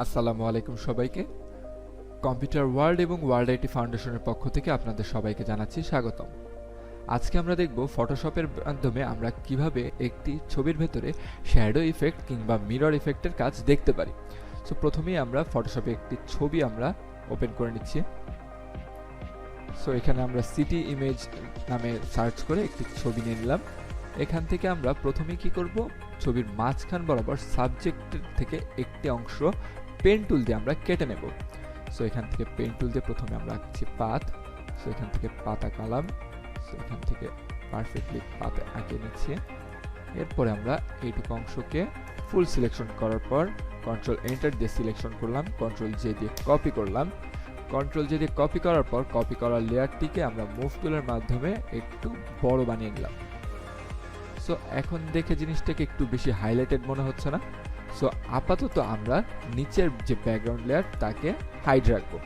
আসসালামু আলাইকুম সবাইকে। কম্পিউটার ওয়ার্ল্ড এবং ওয়ার্ল্ড আইটি ফাউন্ডেশনের পক্ষ থেকে আপনাদের সবাইকে জানাচ্ছি স্বাগতম। আজকে আমরা দেখব ফটোশপের মাধ্যমে আমরা কিভাবে একটি ছবির ভেতরে শ্যাডো ইফেক্ট কিংবা মিরর ইফেক্টের কাজ দেখতে পারি। সো প্রথমেই আমরা ফটোশপে একটি ছবি আমরা ওপেন করে নিচ্ছি। সো এখানে আমরা সিটি ইমেজ নামে সার্চ করে একটি ছবি নিয়ে নিলাম। এখান থেকে আমরা প্রথমে কি করব, ছবির মাঝখান বরাবর সাবজেক্টের থেকে একটি অংশ পেন টুল দিয়ে আমরা কেটে নেব। সো এখান থেকে পেন টুল দিয়ে প্রথমে আমরা আঁকছি পাথ। সো এখান থেকে পাথ আঁকালাম। সো এখান থেকে পারফেক্টলি পাথ আঁকিয়ে নিচ্ছি। এরপরে আমরা এইটুকু অংশকে ফুল সিলেকশন করার পর কন্ট্রোল এন্টার দিয়ে সিলেকশন করলাম, কন্ট্রোল জে দিয়ে কপি করলাম। কন্ট্রোল জে দিয়ে কপি করার পর কপি করা লেয়ারটিকে আমরা মুভ টুলের মাধ্যমে একটু বড় বানিয়ে নিলাম। সো এখন দেখে জিনিসটাকে একটু বেশি হাইলাইটেড মনে হচ্ছে না? সো আপাতত আমরা নিচের যে ব্যাকগ্রাউন্ড লেয়ার তাকে হাইড রাখবো।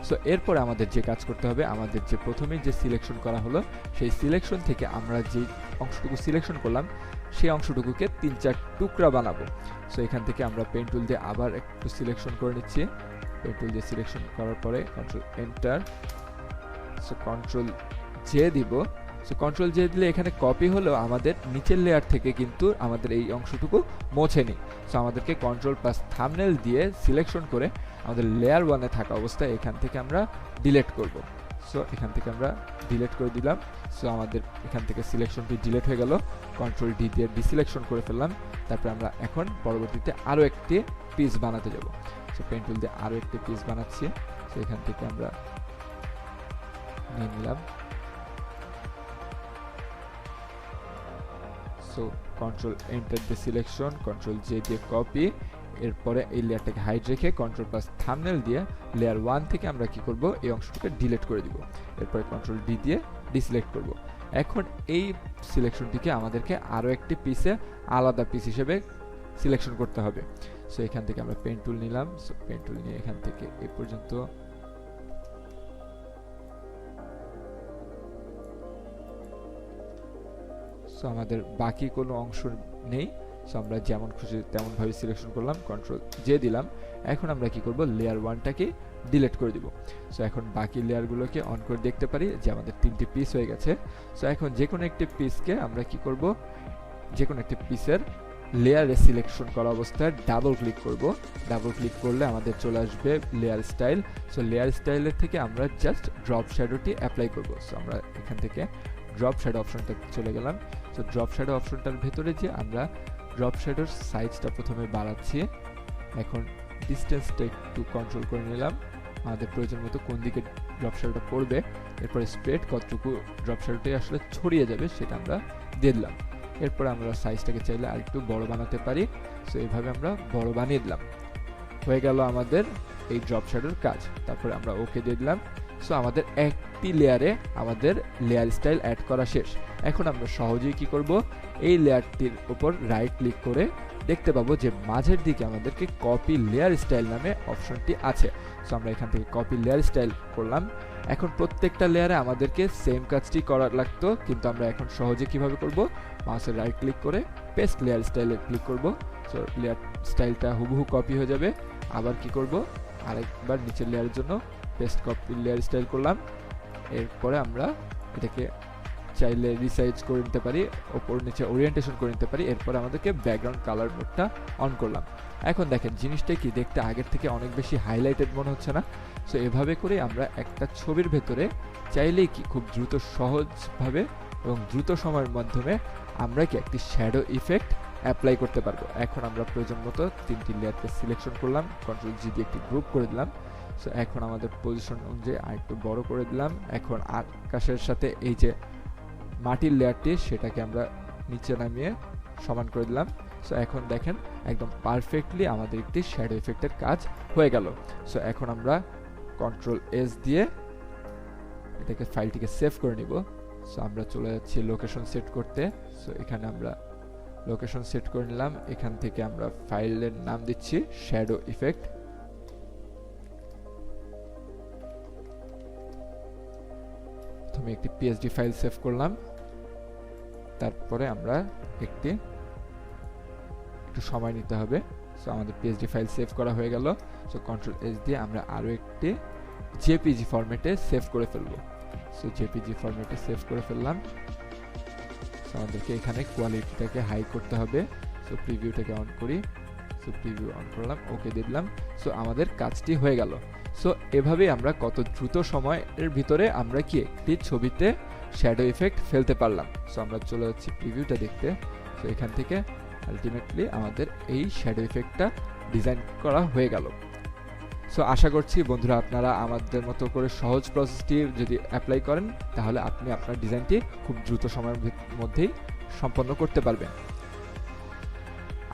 সো এরপরে আমাদের যে কাজ করতে হবে, আমাদের যে প্রথমেই যে সিলেকশন করা হলো সেই সিলেকশন থেকে আমরা যে অংশটুকু সিলেকশন করলাম সেই অংশটুকুকে 3-4 টুকরা বানাবো। সো এখান থেকে আমরা পেন টুল দিয়ে আবার একটু সিলেকশন করে নিচ্ছি। পেন টুল দিয়ে সিলেকশন করার পরে control enter, so control J দিব। সো কন্ট্রোল জে দিলে এখানে কপি হলেও আমাদের নিচের লেয়ার থেকে কিন্তু আমাদের এই অংশটুকু মোছেনি। সো আমাদেরকে কন্ট্রোল প্লাস থাম্বনেল দিয়ে সিলেকশন করে আমাদের লেয়ার 1-এ থাকা অবস্থায় এখান থেকে আমরা ডিলিট করব। সো এখান থেকে আমরা ডিলিট করে দিলাম। সো আমাদের এখান থেকে সিলেকশনটি ডিলিট হয়ে গেল। কন্ট্রোল ডি দিয়ে ডিসিলেকশন করে ফেললাম। তারপরে আমরা এখন পরবর্তীতে আরও একটি পিস বানাতে যাব। সো পেন টুল দিয়ে আরও একটি পিস বানাচ্ছি। সো এখান থেকে আমরা নিয়ে নিলাম। সো কন্ট্রোল এন্টার দিয়ে সিলেকশন, কন্ট্রোল জে দিয়ে কপি, এরপরে এই লেয়ারটাকে হাইড রেখে কন্ট্রোল প্লাস থাম্বনেল দিয়ে লেয়ার 1 থেকে আমরা কি করব, এই অংশটাকে ডিলিট করে দিব। এরপরে কন্ট্রোল ডি দিয়ে ডিসিলেক্ট করব। এখন এই সিলেকশনটিকে আমাদেরকে আরও একটি পিসে আলাদা পিস হিসেবে সিলেকশন করতে হবে। সো এখান থেকে আমরা পেন টুল নিলাম। সো পেন টুল নিয়ে এখান থেকে এই পর্যন্ত সো আমাদের বাকি কোনো অংশ নেই। সো আমরা যেমন খুশি তেমনভাবে সিলেকশন করলাম, কন্ট্রোল জে দিলাম। এখন আমরা কি করব, লেয়ার 1টাকে ডিলিট করে দিব। সো এখন বাকি লেয়ারগুলোকে অন করে দেখতে পারি যে আমাদের 3টি পিস হয়ে গেছে। সো এখন যে কোনো একটি পিসকে আমরা কি করব, যে কোনো একটি পিসের লেয়ারে সিলেকশন করা অবস্থায় ডাবল ক্লিক করব। ডাবল ক্লিক করলে আমাদের চলে আসবে লেয়ার স্টাইল। সো লেয়ার স্টাইলের থেকে আমরা জাস্ট ড্রপ শ্যাডোটি অ্যাপ্লাই করব। সো আমরা এখান থেকে ড্রপ শ্যাডো অপশনটা চলে গেলাম। সো ড্রপ শ্যাডো অপশনটার ভেতরে যে আমরা ড্রপ শ্যাডোর সাইজটা প্রথমে বাড়াচ্ছি। এখন ডিসটেন্সটা একটু কন্ট্রোল করে নিলাম, আমাদের প্রয়োজন মতো কোন দিকে ড্রপ শ্যাডোটা পড়বে। এরপরে স্প্রেড কতটুকু ড্রপ শ্যাডোটাই আসলে ছড়িয়ে যাবে সেটা আমরা দিয়ে দিলাম। এরপরে আমরা সাইজটাকে চাইলে আরেকটু বড় বানাতে পারি। সো এইভাবে আমরা বড় বানিয়ে দিলাম। হয়ে গেল আমাদের এই ড্রপ শ্যাডোর কাজ। তারপরে আমরা ওকে দিয়ে দিলাম। সো আমাদের একটি লেয়ারে আমাদের লেয়ার স্টাইল অ্যাড করা শেষ। এখন আমরা সহজেই কি করব, এই লেয়ারটির উপর রাইট ক্লিক করে দেখতে পাবো যে মাঝের দিকে আমাদেরকে কপি লেয়ার স্টাইল নামে অপশনটি আছে। সো আমরা এখান থেকে কপি লেয়ার স্টাইল করলাম। এখন প্রত্যেকটা লেয়ারে আমাদেরকে সেম কাজটি করা লাগতো, কিন্তু আমরা এখন সহজে কিভাবে করব, মাউসের রাইট ক্লিক করে পেস্ট লেয়ার স্টাইলে ক্লিক করব। সো লেয়ার স্টাইলটা হুবহু কপি হয়ে যাবে। আবার কি করব, আরেকবার নিচের লেয়ারের জন্য পেস্ট কপি লেয়ার স্টাইল করলাম। এরপরে আমরা এটাকে চাইলে রিসাইজ করে নিতে পারি, ওপর নিচে ওরিয়েন্টেশন করে নিতে পারি। এরপরে আমাদেরকে ব্যাকগ্রাউন্ড কালার মোডটা অন করলাম। এখন দেখেন জিনিসটা কি দেখতে আগের থেকে অনেক বেশি হাইলাইটেড মনে হচ্ছে না? সো এভাবে করে আমরা একটা ছবির ভেতরে চাইলেই কি খুব দ্রুত সহজভাবে এবং দ্রুত সময়ের মাধ্যমে আমরা কি একটি শ্যাডো ইফেক্ট অ্যাপ্লাই করতে পারবো। এখন আমরা প্রয়োজন মতো 3টি লেয়ারকে সিলেকশন করলাম, কন্ট্রোল জি দিয়ে একটি গ্রুপ করে দিলাম। সো এখন আমাদের পজিশন অনুযায়ী আরেকটু বড় করে দিলাম। এখন আকাশের সাথে এই যে মাটির লেয়ারটি সেটাকে আমরা নিচে নামিয়ে সমান করে দিলাম। সো এখন দেখেন একদম পারফেক্টলি আমাদের একটি শ্যাডো ইফেক্টের কাজ হয়ে গেল। সো এখন আমরা কন্ট্রোল এস দিয়ে এটাকে ফাইলটিকে সেভ করে নিব। সো আমরা চলে যাচ্ছি লোকেশন সেট করতে। সো এখানে আমরা লোকেশন সেট করে নিলাম। এখান থেকে আমরা ফাইলের নাম দিচ্ছি শ্যাডো ইফেক্ট। প্রথমে একটি পিএসডি ফাইল সেভ করলাম। তারপরে আমরা একটু সময় নিতে হবে। সো আমাদের পিএসডি ফাইল সেভ করা হয়ে গেল। সো কন্ট্রোল এস দিয়ে আমরা আরও একটি জেপিজি ফরম্যাটে সেভ করে ফেলবো। সো জেপিজি ফরম্যাটে সেভ করে ফেললাম। সো আমাদেরকে এখানে কোয়ালিটিটাকে হাই করতে হবে। সো প্রিভিউটাকে অন করি। সো প্রিভিউ অন করলাম, ওকে দিয়ে দিলাম। সো আমাদের কাজটি হয়ে গেল। সো এভাবেই আমরা কত দ্রুত সময়ের ভিতরে আমরা কি একটি ছবিতে শ্যাডো ইফেক্ট ফেলতে পারলাম। সো আমরা চলে যাচ্ছি প্রিভিউটা দেখতে। সো এখান থেকে আলটিমেটলি আমাদের এই শ্যাডো ইফেক্টটা ডিজাইন করা হয়ে গেল। সো আশা করছি বন্ধুরা আপনারা আমাদের মতো করে সহজ প্রসেসটি যদি অ্যাপ্লাই করেন তাহলে আপনি আপনার ডিজাইনটি খুব দ্রুত সময়ের মধ্যেই সম্পন্ন করতে পারবেন।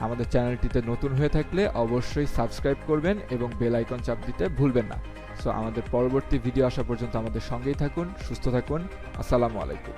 আমাদের চ্যানেলটিতে নতুন হয়ে থাকলে অবশ্যই সাবস্ক্রাইব করবেন এবং বেল আইকন চাপ দিতে ভুলবেন না। সো আমাদের পরবর্তী ভিডিও আসা পর্যন্ত আমাদের সঙ্গেই থাকুন, সুস্থ থাকুন। আসসালামু আলাইকুম।